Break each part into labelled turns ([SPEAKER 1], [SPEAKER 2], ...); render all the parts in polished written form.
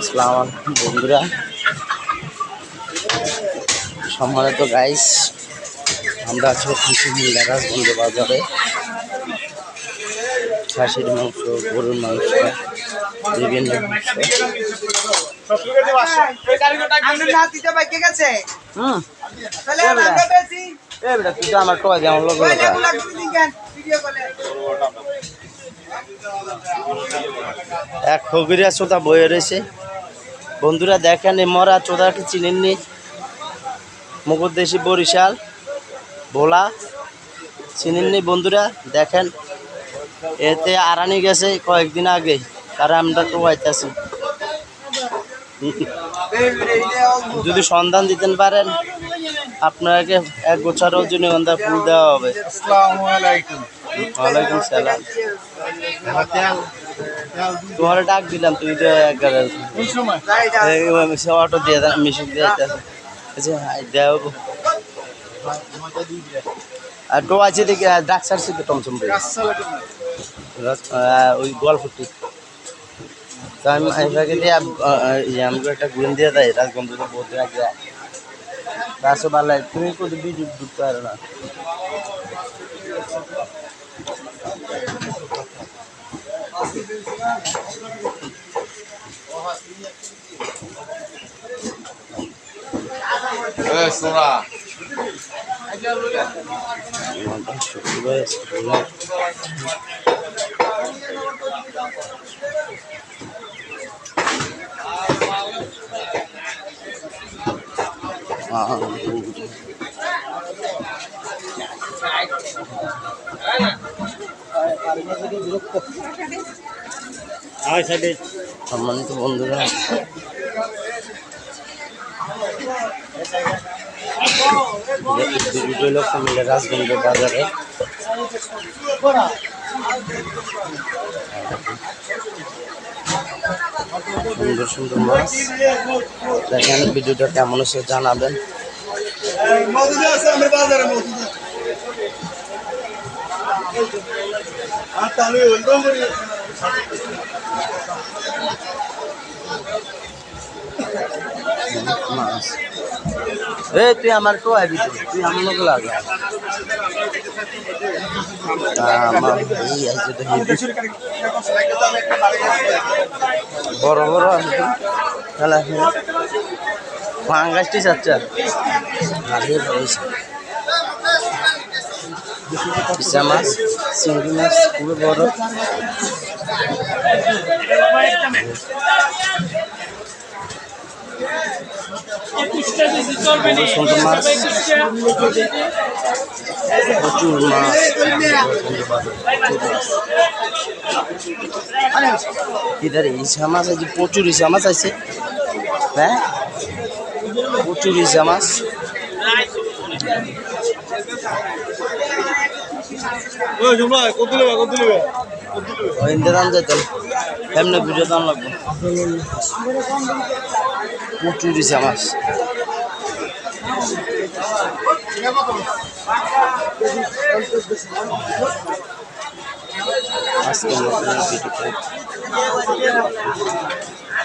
[SPEAKER 1] আসসালামু আলাইকুম বন্ধুরা, সম্মানিত গাইস, আমরা আছি রাজগঞ্জ বাজারে। খাসির মাংস, গরুর মাংস, বিভিন্ন মাংস। আমার টয় যেমন লোক এক ফকিরা চোদা বয়ে রয়েছে। বন্ধুরা দেখেন, এই মরা চোদাকে চিনেননি? মুকুটদেশি বরিশাল ভোলা চিনেননি? বন্ধুরা দেখেন, এতে আরানি গেছে কয়েকদিন আগে, কারণ আমরা তো আইতাছি। যদি সন্ধান দিতেন পারেন, আপনাকে এক বছর রজনীগন্ধা ফুল দেওয়া হবে। ওয়ালাইকুম সালাম। তোমার ডাক দিলাম, তুমি তো অটো দিয়ে মিশুক দিয়ে দেও। আর টো আছে দেখি ডাক্তার সিদ্ধ টমসম ওই গোয়ালফুটি। তো আমি দিয়ে আমাকে একটা গুণ দিয়ে দেয় রাজগঞ্জ বলতে রাসো পাল্লাই। তুমি কোথাও বিদ্যুৎ ঢুকতে পারো না। সম্মানিত বন্ধুরা, রাজগঞ্জ বাজারে সুন্দর সুন্দর মাছ। দেখেন, ভিডিওটা কেমন হচ্ছে জানাবেন। তুই আমার তো আবি, তুই আমার লোক লাগে বড় বড় পাঙ্গাসটি চাচ্ছা মাছ, চিংড়ি মাছ পুরো বড়। সুন্দর মাছ, প্রচুর মাছ। ইধারে ইসা মাছ আছে, প্রচুর ইসা মাছ আছে। হ্যাঁ, প্রচুর ইসা মাছ। দাম যেতেন এমনি ভিডিও দাম লাগবে। প্রচুর ইসা মাছ। আজকে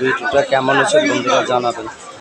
[SPEAKER 1] ভিডিওটা কেমন হচ্ছে বন্ধুরা জানাবেন।